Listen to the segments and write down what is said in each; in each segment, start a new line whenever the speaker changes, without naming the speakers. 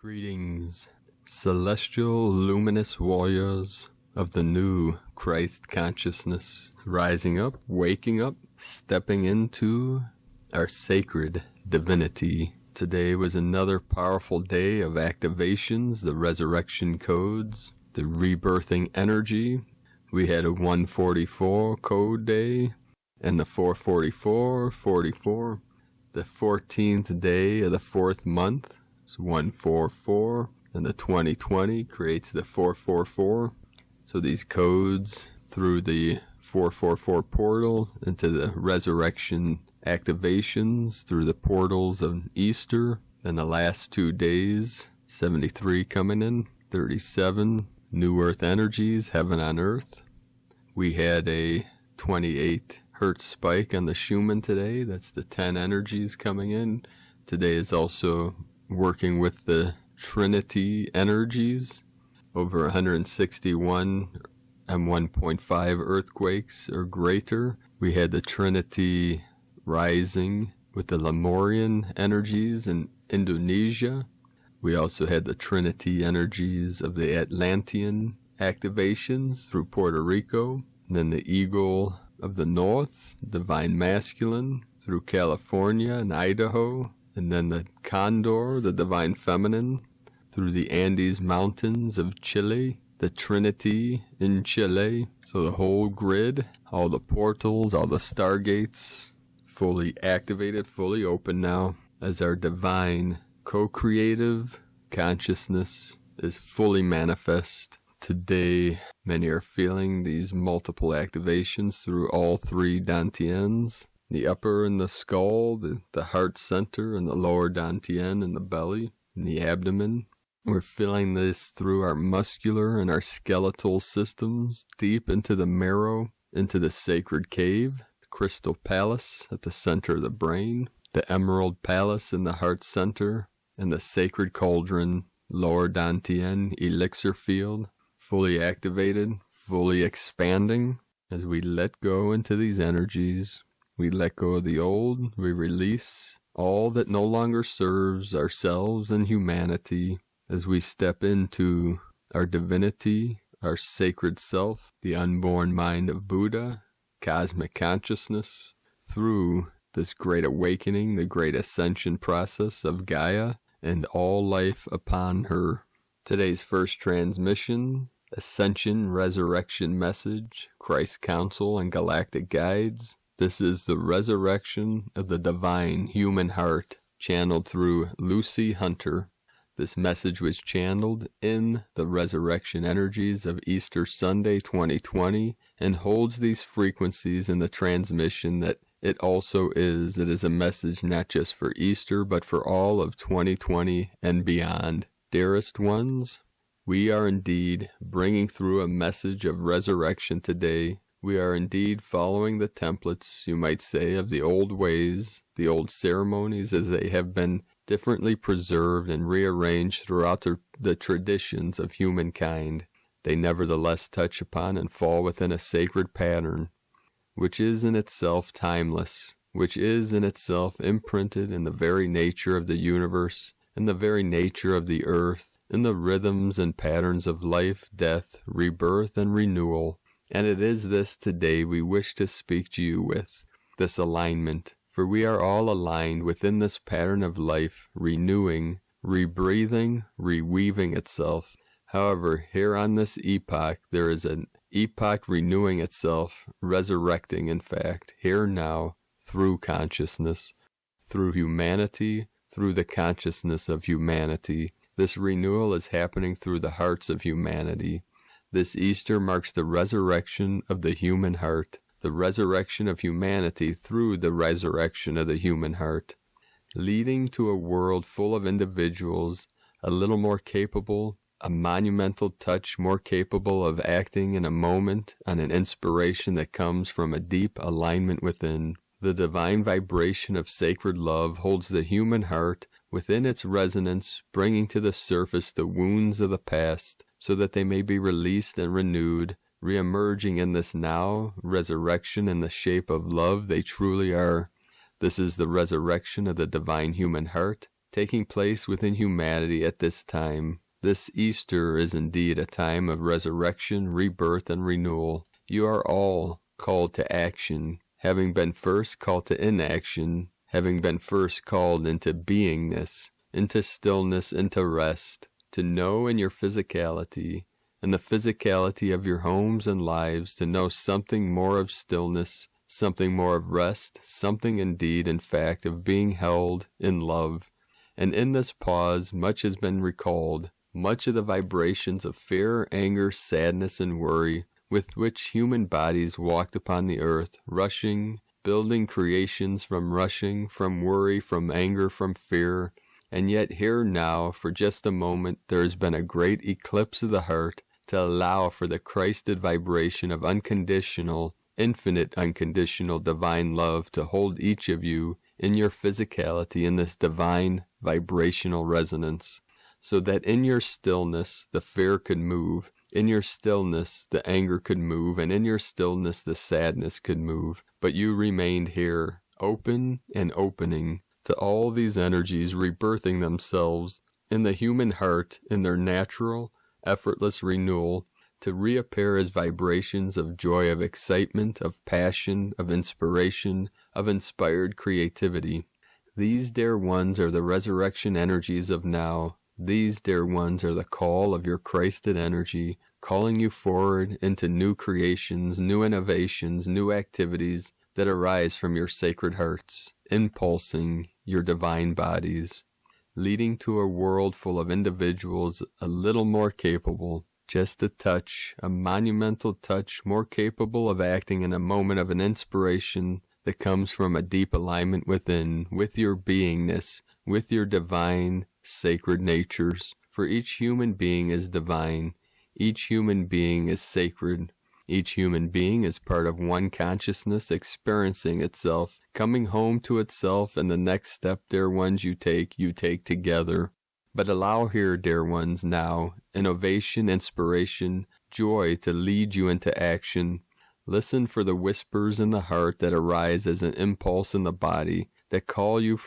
Greetings, celestial luminous warriors of the new Christ consciousness, rising up, waking up, stepping into our sacred divinity. Today was another powerful day of activations, the resurrection codes, the rebirthing energy. We had a 144 code day and the 444, 44. The 14th day of the 4th month is 144, and the 2020 creates the 444. So these codes through the 444 portal into the resurrection activations through the portals of Easter, and the last 2 days, 73 coming in, 37, New Earth energies, heaven on earth. We had a 28 hertz spike on the Schumann today. That's the 10 energies coming in. Today is also working with the Trinity energies. Over 161 M1.5 earthquakes or greater. We had the Trinity rising with the Lemurian energies in Indonesia. We also had the Trinity energies of the Atlantean activations through Puerto Rico. And then the Eagle of the North, Divine Masculine, through California and Idaho. And then the Condor, the Divine Feminine, through the Andes Mountains of Chile. The Trinity in Chile. So the whole grid, all the portals, all the stargates, fully activated, fully open now, as our divine co-creative consciousness is fully manifest. Today, many are feeling these multiple activations through all 3 dantians. The upper in the skull, the heart center, and the lower dantian in the belly, and the abdomen. We're feeling this through our muscular and our skeletal systems, deep into the marrow, into the sacred cave, the crystal palace at the center of the brain, the emerald palace in the heart center, and the sacred cauldron, lower dantian, elixir field, fully activated, fully expanding. As we let go into these energies, we let go of the old, we release all that no longer serves ourselves and humanity. As we step into our divinity, our sacred self, the unborn mind of Buddha, cosmic consciousness, through this great awakening, the great ascension process of Gaia, and all life upon her. Today's first transmission, Ascension Resurrection Message, Christ Council and Galactic Guides. This is the resurrection of the divine human heart, channeled through Lucy Hunter. This message was channeled in the resurrection energies of Easter Sunday 2020 and holds these frequencies in the transmission that it also is. It is a message not just for Easter, but for all of 2020 and beyond. Dearest ones, we are indeed bringing through a message of resurrection today. We are indeed following the templates, you might say, of the old ways, the old ceremonies as they have been differently preserved and rearranged throughout the traditions of humankind. They nevertheless touch upon and fall within a sacred pattern, which is in itself timeless, which is in itself imprinted in the very nature of the universe, in the very nature of the earth, in the rhythms and patterns of life, death, rebirth, and renewal. And it is this today we wish to speak to you with, this alignment. For we are all aligned within this pattern of life, renewing, rebreathing, reweaving itself. However, here on this epoch, there is an epoch renewing itself, resurrecting in fact, here now, through consciousness, through humanity, through the consciousness of humanity. This renewal is happening through the hearts of humanity. This Easter marks the resurrection of the human heart, the resurrection of humanity through the resurrection of the human heart, leading to a world full of individuals a little more capable, a monumental touch more capable of acting in a moment on an inspiration that comes from a deep alignment within. The divine vibration of sacred love holds the human heart within its resonance, bringing to the surface the wounds of the past, so that they may be released and renewed, re-emerging in this now resurrection in the shape of love they truly are. This is the resurrection of the divine human heart, taking place within humanity at this time. This Easter is indeed a time of resurrection, rebirth, and renewal. You are all called to action, having been first called to inaction, having been first called into beingness, into stillness, into rest, to know in your physicality, in the physicality of your homes and lives, to know something more of stillness, something more of rest, something indeed, in fact, of being held in love. And in this pause, much has been recalled, much of the vibrations of fear, anger, sadness, and worry, with which human bodies walked upon the earth, rushing, building creations from rushing, from worry, from anger, from fear. And yet here now, for just a moment, there has been a great eclipse of the heart to allow for the Christed vibration of unconditional, infinite unconditional divine love to hold each of you in your physicality in this divine vibrational resonance, so that in your stillness the fear could move, in your stillness the anger could move, and in your stillness the sadness could move. But you remained here, open and opening to all these energies rebirthing themselves in the human heart in their natural, effortless renewal, to reappear as vibrations of joy, of excitement, of passion, of inspiration, of inspired creativity. These, dear ones, are the resurrection energies of now. These, dear ones, are the call of your Christed energy, calling you forward into new creations, new innovations, new activities that arise from your sacred hearts, impulsing your divine bodies, leading to a world full of individuals a little more capable, just a touch, a monumental touch, more capable of acting in a moment of an inspiration that comes from a deep alignment within, with your beingness, with your divine, sacred natures. For each human being is divine. Each human being is sacred. Each human being is part of one consciousness, experiencing itself, coming home to itself, and the next step, dear ones, you take together. But allow here, dear ones, now, innovation, inspiration, joy to lead you into action. Listen for the whispers in the heart that arise as an impulse in the body, that call you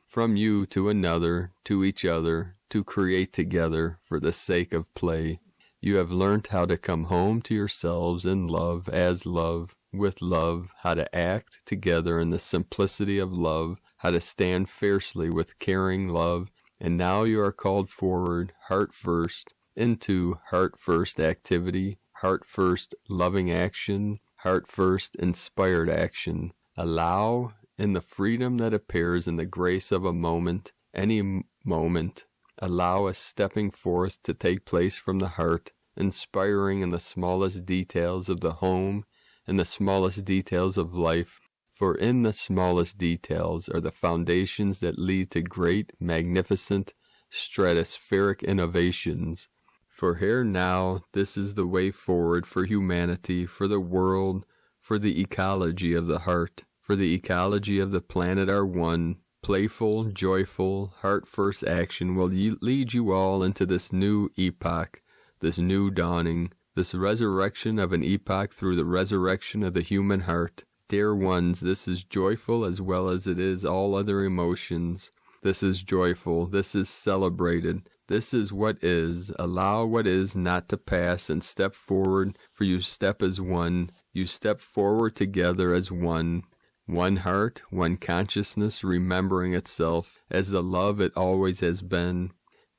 from you to another, to each other, to create together for the sake of play. You have learnt how to come home to yourselves in love, as love, with love, how to act together in the simplicity of love, how to stand fiercely with caring love, and now you are called forward, heart first, into heart first activity, heart first loving action, heart first inspired action. Allow, in the freedom that appears in the grace of a moment, any moment, allow a stepping forth to take place from the heart, inspiring in the smallest details of the home, in the smallest details of life. For in the smallest details are the foundations that lead to great, magnificent, stratospheric innovations. For here now, this is the way forward for humanity, for the world, for the ecology of the heart, for the ecology of the planet are one. Playful, joyful, heart-first action will lead you all into this new epoch, this new dawning, this resurrection of an epoch through the resurrection of the human heart. Dear ones, this is joyful as well as it is all other emotions. This is joyful. This is celebrated. This is what is. Allow what is not to pass and step forward, for you step as one. You step forward together as one. One heart, one consciousness, remembering itself as the love it always has been.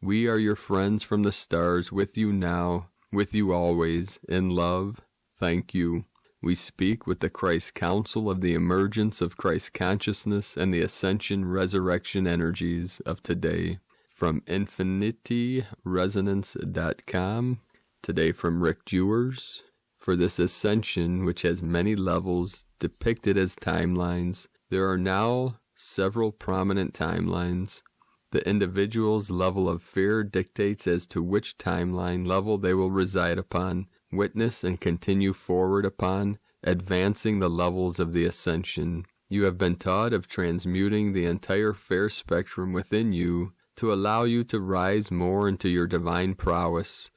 We are your friends from the stars, with you now, with you always, in love. Thank you. We speak with the Christ Council of the emergence of Christ consciousness and the Ascension resurrection energies of today. From infinityresonance.com, today from Rick Jewers. For this Ascension, which has many levels depicted as timelines, there are now several prominent timelines. The individual's level of fear dictates as to which timeline level they will reside upon, witness, and continue forward upon, advancing the levels of the Ascension. You have been taught of transmuting the entire fair spectrum within you to allow you to rise more into your divine prowess,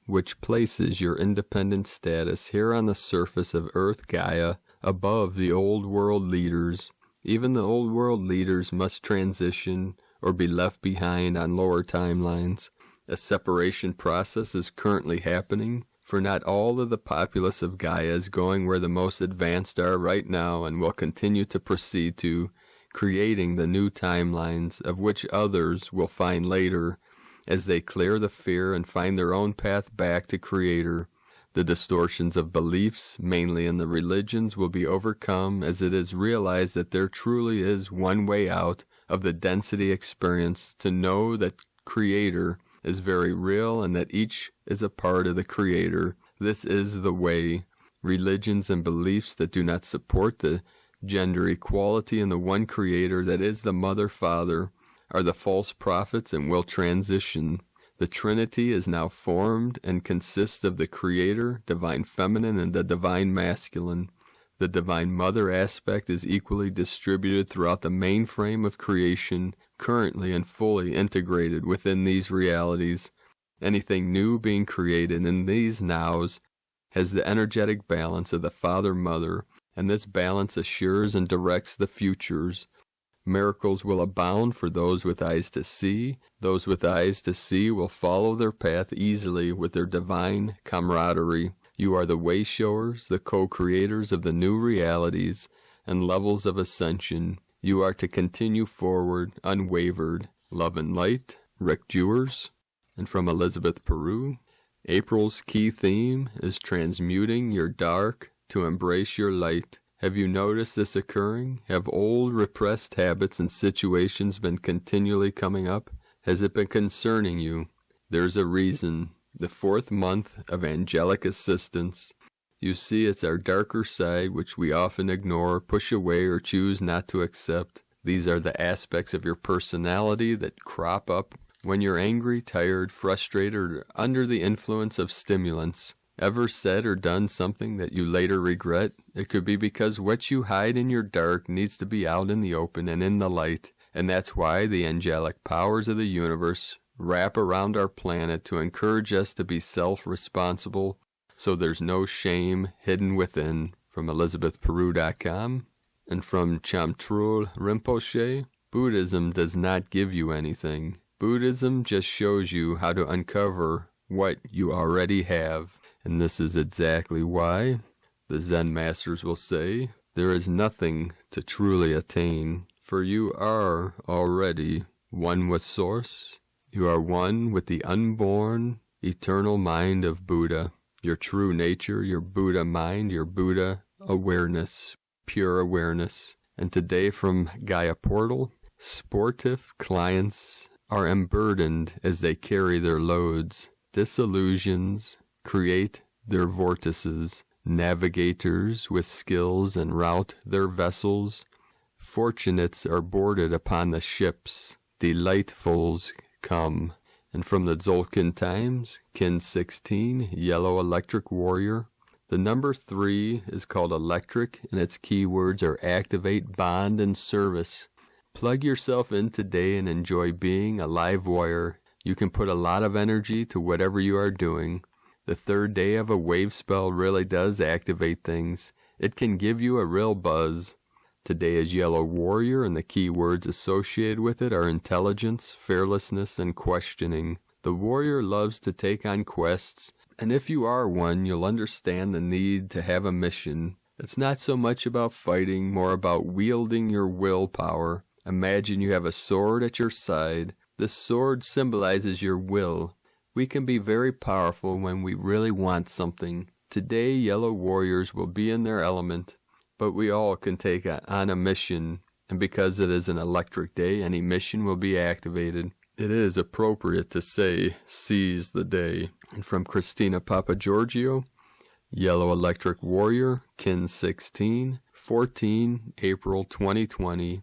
which places your independent status here on the surface of Earth Gaia above the old world leaders. Even the old world leaders must transition, or be left behind on lower timelines. A separation process is currently happening, for not all of the populace of Gaia is going where the most advanced are right now and will continue to proceed to, creating the new timelines, of which others will find later as they clear the fear and find their own path back to Creator. The distortions of beliefs, mainly in the religions, will be overcome as it is realized that there truly is one way out of the density experience, to know that Creator is very real and that each is a part of the Creator. This is the way. Religions and beliefs that do not support the gender equality and the one Creator that is the Mother Father are the false prophets and will transition. The Trinity is now formed and consists of the Creator, Divine Feminine, and the Divine Masculine. The Divine Mother aspect is equally distributed throughout the mainframe of creation, currently and fully integrated within these realities. Anything new being created in these nows has the energetic balance of the Father-Mother, and this balance assures and directs the futures. Miracles will abound for those with eyes to see. Those with eyes to see will follow their path easily with their divine camaraderie. You are the way-showers, the co-creators of the new realities and levels of ascension. You are to continue forward, unwavered. Love and light, Rick Jewers. And from Elizabeth Peru, April's key theme is transmuting your dark to embrace your light. Have you noticed this occurring? Have old repressed habits and situations been continually coming up? Has it been concerning you? There's a reason. The 4th month of angelic assistance. You see, it's our darker side which we often ignore, push away, or choose not to accept. These are the aspects of your personality that crop up when you're angry, tired, frustrated, or under the influence of stimulants. Ever said or done something that you later regret? It could be because what you hide in your dark needs to be out in the open and in the light, and that's why the angelic powers of the universe wrap around our planet to encourage us to be self-responsible, so there's no shame hidden within. From ElizabethPeru.com. And from Chamtrul Rinpoche, Buddhism does not give you anything. Buddhism just shows you how to uncover what you already have. And this is exactly why the Zen masters will say, there is nothing to truly attain, for you are already one with Source. You are one with the unborn, eternal mind of Buddha, your true nature, your Buddha mind, your Buddha awareness, pure awareness. And today from Gaia Portal, sportive clients are unburdened as they carry their loads. Disillusions create their vortices. Navigators with skills and route their vessels. Fortunates are boarded upon the ships. Delightfuls come. And from the Tzolk'in Times, Kin 16, Yellow Electric Warrior. The number 3 is called electric, and its keywords are activate, bond, and service. Plug yourself in today and enjoy being a live wire. You can put a lot of energy to whatever you are doing. The 3rd day of a wave spell really does activate things. It can give you a real buzz. Today is Yellow Warrior, and the key words associated with it are intelligence, fearlessness, and questioning. The warrior loves to take on quests, and if you are one, you'll understand the need to have a mission. It's not so much about fighting, more about wielding your willpower. Imagine you have a sword at your side. This sword symbolizes your will. We can be very powerful when we really want something. Today, Yellow Warriors will be in their element, but we all can take on a mission, and because it is an electric day, any mission will be activated. It is appropriate to say, seize the day. And from Christina Papagiorgio, Yellow Electric Warrior, Kin 16, 14 April 2020,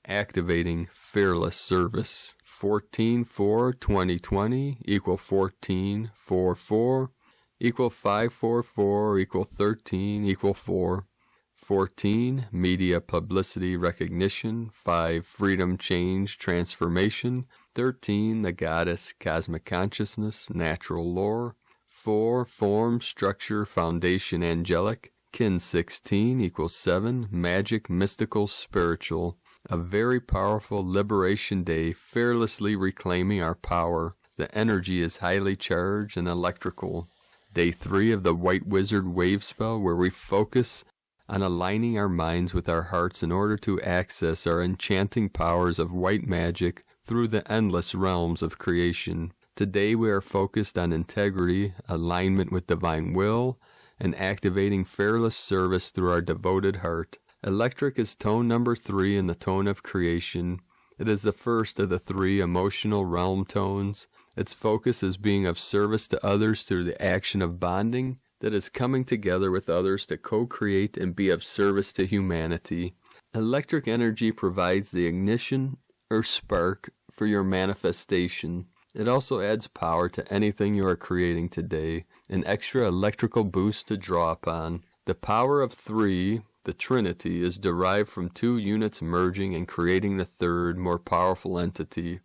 activating fearless service. 14/4/2020 equal 14/4/4 equal 544 equal 13 equal 4. 14 media publicity recognition. 5 freedom change transformation. 13 the goddess cosmic consciousness natural lore. 4 form structure foundation angelic. Kin 16 equals 7 magic mystical spiritual. A very powerful liberation day, fearlessly reclaiming our power. The energy is highly charged and electrical. Day 3 of the White Wizard wave spell, where we focus on aligning our minds with our hearts in order to access our enchanting powers of white magic through the endless realms of creation. Today we are focused on integrity, alignment with divine will, and activating fearless service through our devoted heart. Electric is tone number 3 in the tone of creation. It is the first of the 3 emotional realm tones. Its focus is being of service to others through the action of bonding, that is coming together with others to co-create and be of service to humanity. Electric energy provides the ignition or spark for your manifestation. It also adds power to anything you are creating today, an extra electrical boost to draw upon. The power of 3, the Trinity, is derived from 2 units merging and creating the third, more powerful entity.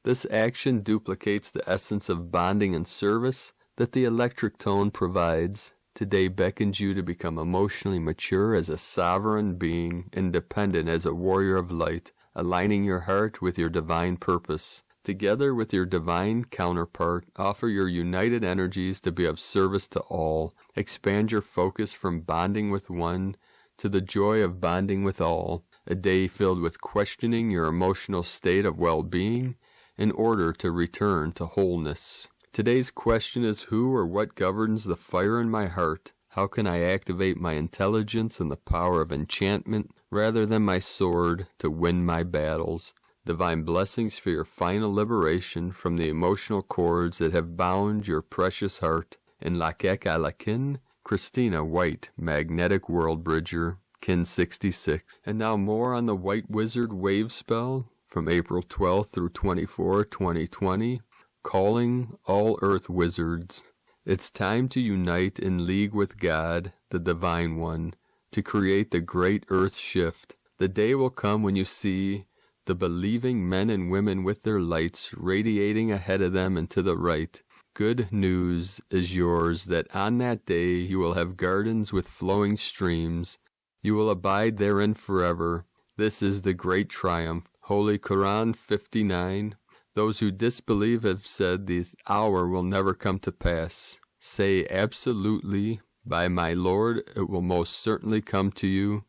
This action duplicates the essence of bonding and service that the electric tone provides. Today beckons you to become emotionally mature as a sovereign being, independent as a warrior of light, aligning your heart with your divine purpose. Together with your divine counterpart, offer your united energies to be of service to all. Expand your focus from bonding with one to the joy of bonding with all. A day filled with questioning your emotional state of well-being in order to return to wholeness. Today's question is, who or what governs the fire in my heart? How can I activate my intelligence and the power of enchantment rather than my sword to win my battles? Divine blessings for your final liberation from the emotional cords that have bound your precious heart. In Icke Alakin, Christina White, Magnetic World Bridger, Kin 66. And now more on the White Wizard wave spell from April 12th through 24, 2020. Calling all Earth Wizards. It's time to unite in league with God, the Divine One, to create the great Earth shift. The day will come when you see the believing men and women with their lights radiating ahead of them and to the right. Good news is yours that on that day you will have gardens with flowing streams. You will abide therein forever. This is the great triumph. Holy Quran 59. Those who disbelieve have said this hour will never come to pass. Say absolutely, by my Lord, it will most certainly come to you.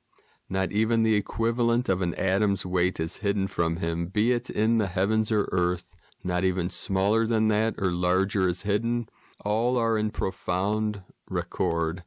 Not even the equivalent of an atom's weight is hidden from him, be it in the heavens or earth. Not even smaller than that or larger is hidden. All are in profound record.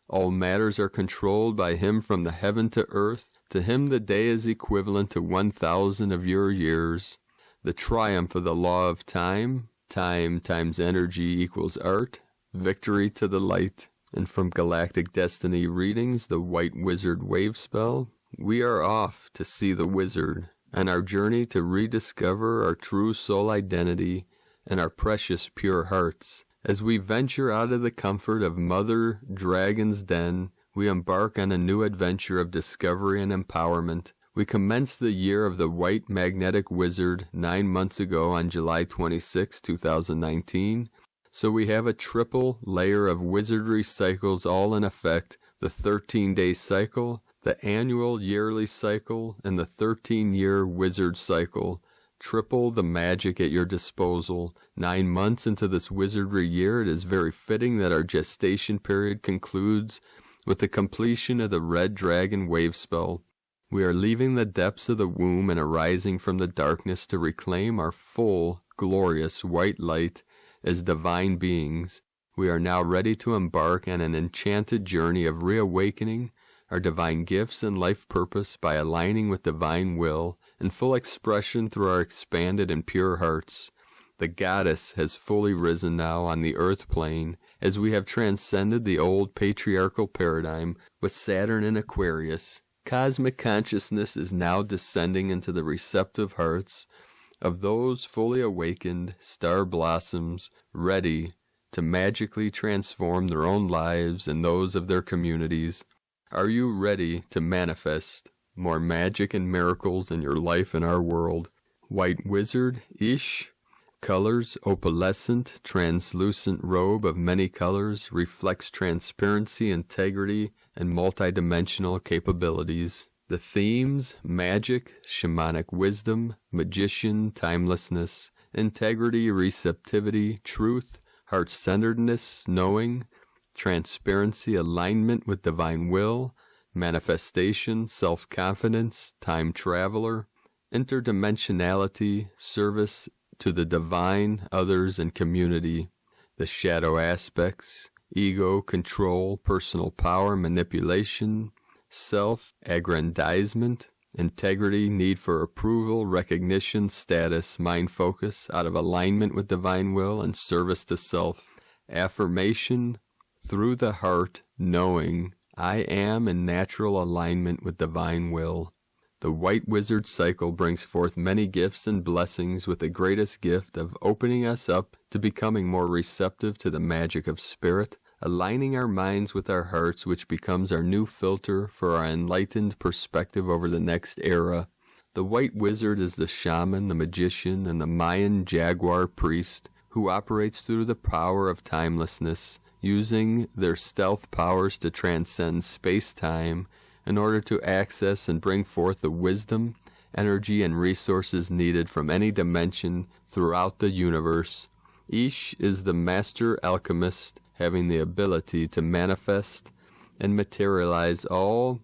All matters are controlled by him from the heaven to earth. To him the day is equivalent to 1,000 of your years. The triumph of the law of time. Time times energy equals art. Victory to the light. And from Galactic Destiny Readings, the White Wizard wave spell. We are off to see the wizard, on our journey to rediscover our true soul identity and our precious pure hearts. As we venture out of the comfort of Mother Dragon's den, we embark on a new adventure of discovery and empowerment. We commenced the year of the White Magnetic Wizard 9 months ago on July 26, 2019. So we have a triple layer of wizardry cycles all in effect, the 13-day cycle, the annual yearly cycle, and the 13-year wizard cycle. Triple the magic at your disposal. 9 months into this wizardry year, it is very fitting that our gestation period concludes with the completion of the Red Dragon wave spell. We are leaving the depths of the womb and arising from the darkness to reclaim our full, glorious white light. As divine beings, we are now ready to embark on an enchanted journey of reawakening our divine gifts and life purpose by aligning with divine will in full expression through our expanded and pure hearts. The goddess has fully risen now on the earth plane as we have transcended the old patriarchal paradigm with Saturn in Aquarius. Cosmic consciousness is now descending into the receptive hearts of those fully awakened star blossoms ready to magically transform their own lives and those of their communities. Are you ready to manifest more magic and miracles in your life and our world? White Wizard, Ish, colors, opalescent, translucent robe of many colors, reflects transparency, integrity, and multidimensional capabilities. The themes: magic, shamanic wisdom, magician, timelessness, integrity, receptivity, truth, heart-centeredness, knowing, transparency, alignment with divine will, manifestation, self-confidence, time traveler, interdimensionality, service to the divine, others, and community. The shadow aspects: ego, control, personal power, manipulation, self-aggrandizement, integrity, need for approval, recognition, status, mind focus, out of alignment with divine will, and service to self. Affirmation: through the heart, knowing, I am in natural alignment with divine will. The White Wizard cycle brings forth many gifts and blessings, with the greatest gift of opening us up to becoming more receptive to the magic of spirit, aligning our minds with our hearts, which becomes our new filter for our enlightened perspective over the next era. The White Wizard is the shaman, the magician, and the Mayan jaguar priest who operates through the power of timelessness, using their stealth powers to transcend space-time in order to access and bring forth the wisdom, energy, and resources needed from any dimension throughout the universe. Each is the master alchemist, having the ability to manifest and materialize all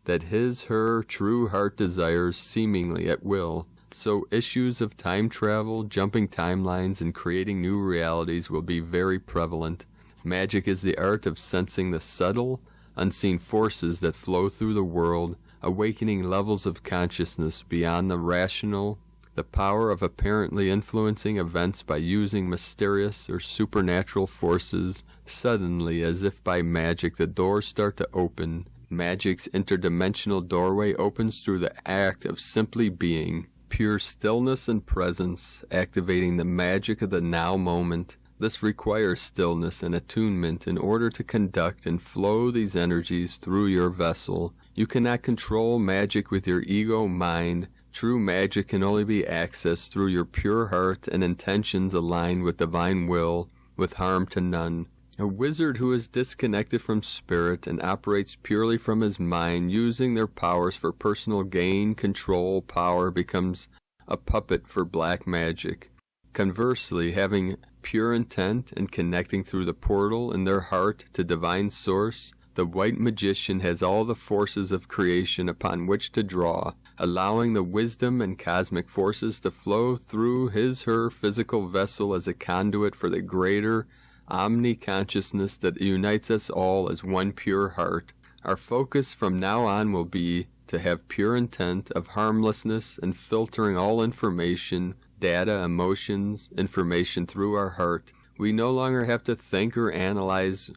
that his/her true heart desires, seemingly at will. So issues of time travel, jumping timelines, and creating new realities will be very prevalent. Magic is the art of sensing the subtle, unseen forces that flow through the world, awakening levels of consciousness beyond the rational, the power of apparently influencing events by using mysterious or supernatural forces. Suddenly, as if by magic, the doors start to open. Magic's interdimensional doorway opens through the act of simply being, pure stillness and presence, activating the magic of the now moment. This requires stillness and attunement in order to conduct and flow these energies through your vessel. You cannot control magic with your ego mind. True magic can only be accessed through your pure heart and intentions aligned with divine will, with harm to none. A wizard who is disconnected from spirit and operates purely from his mind, using their powers for personal gain, control, power, becomes a puppet for black magic. Conversely, having pure intent and connecting through the portal in their heart to divine source, the white magician has all the forces of creation upon which to draw, allowing the wisdom and cosmic forces to flow through his/her physical vessel as a conduit for the greater omni-consciousness that unites us all as one pure heart. Our focus from now on will be to have pure intent of harmlessness and filtering all information, data, emotions, information through our heart. We no longer have to think or analyze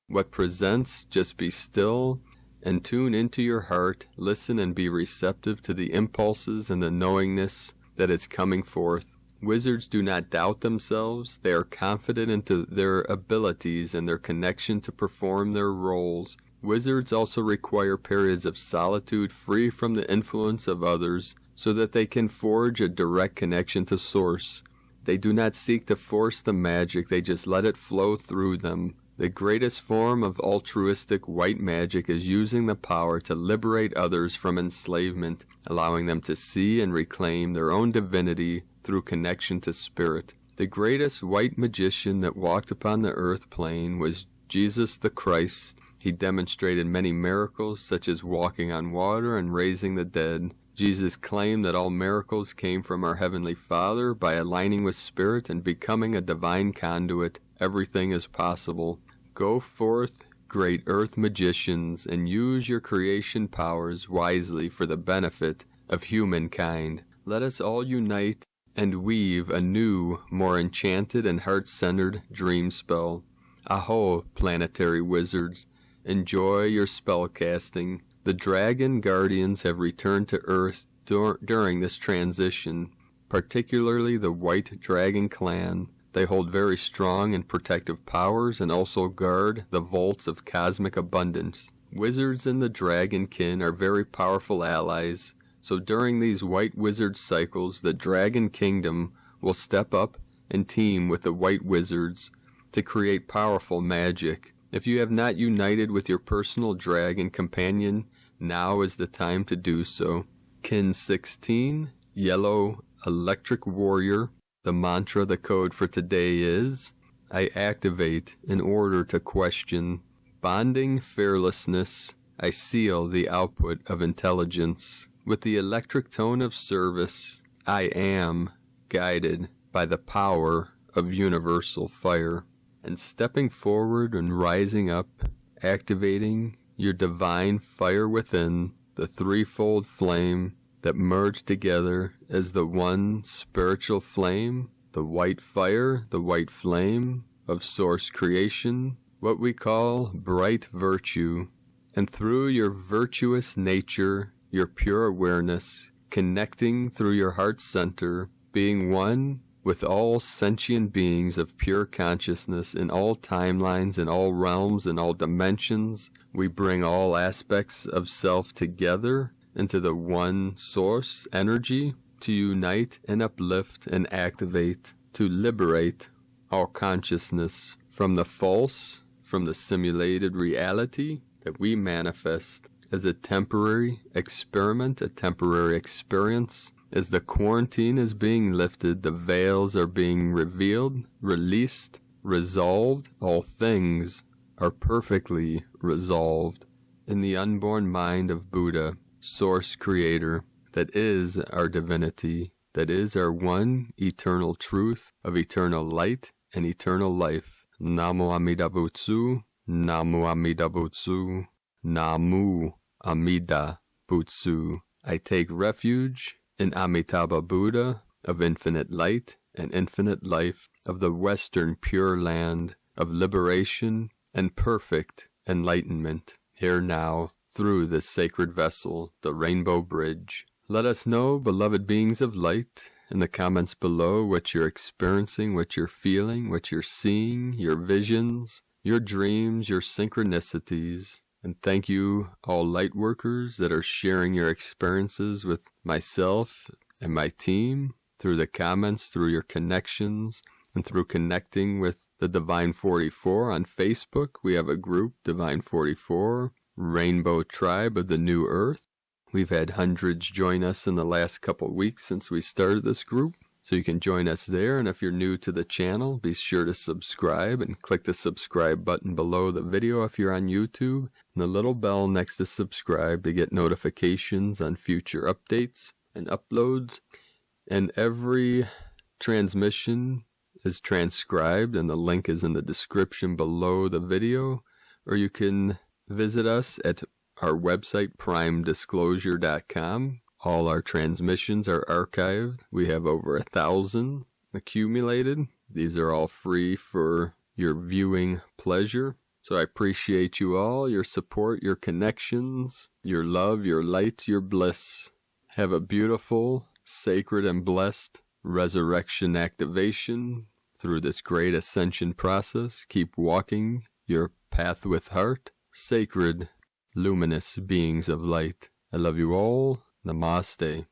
what presents. Just be still and tune into your heart, listen and be receptive to the impulses and the knowingness that is coming forth. Wizards do not doubt themselves. They are confident into their abilities and their connection to perform their roles. Wizards also require periods of solitude free from the influence of others so that they can forge a direct connection to Source. They do not seek to force the magic, they just let it flow through them. The greatest form of altruistic white magic is using the power to liberate others from enslavement, allowing them to see and reclaim their own divinity through connection to spirit. The greatest white magician that walked upon the earth plane was Jesus the Christ. He demonstrated many miracles, such as walking on water and raising the dead. Jesus claimed that all miracles came from our Heavenly Father. By aligning with Spirit and becoming a divine conduit, everything is possible. Go forth, great earth magicians, and use your creation powers wisely for the benefit of humankind. Let us all unite and weave a new, more enchanted and heart-centered dream spell. Aho, planetary wizards! Enjoy your spellcasting. The Dragon Guardians have returned to Earth during this transition, particularly the White Dragon Clan. They hold very strong and protective powers and also guard the vaults of cosmic abundance. Wizards and the Dragon Kin are very powerful allies, so during these White Wizard cycles, the Dragon Kingdom will step up and team with the White Wizards to create powerful magic. If you have not united with your personal dragon companion, Now is the time to do so. Kin 16, Yellow Electric Warrior. The mantra, the code for today is, I activate in order to question. Bonding fearlessness, I seal the output of intelligence. With the electric tone of service, I am guided by the power of universal fire. And stepping forward and rising up, activating your divine fire within, the threefold flame that merge together as the one spiritual flame, the white fire, the white flame of source creation, what we call bright virtue. And through your virtuous nature, your pure awareness, connecting through your heart center, being one with all sentient beings of pure consciousness in all timelines, in all realms, in all dimensions, we bring all aspects of self together into the one source energy to unite and uplift and activate, to liberate all consciousness from the false, from the simulated reality that we manifest as a temporary experiment, a temporary experience. As the quarantine is being lifted, the veils are being revealed, released, resolved. All things are perfectly resolved in the unborn mind of Buddha, Source Creator, that is our divinity, that is our one eternal truth of eternal light and eternal life. Namo Amida Butsu, Namo Amida Butsu, Namu Amida Butsu. I take refuge in Amitabha Buddha of infinite light and infinite life, of the Western Pure Land of liberation and perfect enlightenment, here now, through this sacred vessel, the Rainbow Bridge. Let us know, beloved beings of light, in the comments below what you're experiencing, what you're feeling, what you're seeing, your visions, your dreams, your synchronicities. And thank you, all Lightworkers that are sharing your experiences with myself and my team through the comments, through your connections, and through connecting with the Divine 44 on Facebook. We have a group, Divine 44, Rainbow Tribe of the New Earth. We've had hundreds join us in the last couple weeks since we started this group. So you can join us there, and if you're new to the channel, be sure to subscribe and click the subscribe button below the video if you're on YouTube, and the little bell next to subscribe to get notifications on future updates and uploads. And every transmission is transcribed, and the link is in the description below the video, or you can visit us at our website, primedisclosure.com. All our transmissions are archived. We have over 1,000 accumulated. These are all free for your viewing pleasure. So I appreciate you all, your support, your connections, your love, your light, your bliss. Have a beautiful, sacred, and blessed resurrection activation through this great ascension process. Keep walking your path with heart. Sacred, luminous beings of light. I love you all. Namaste.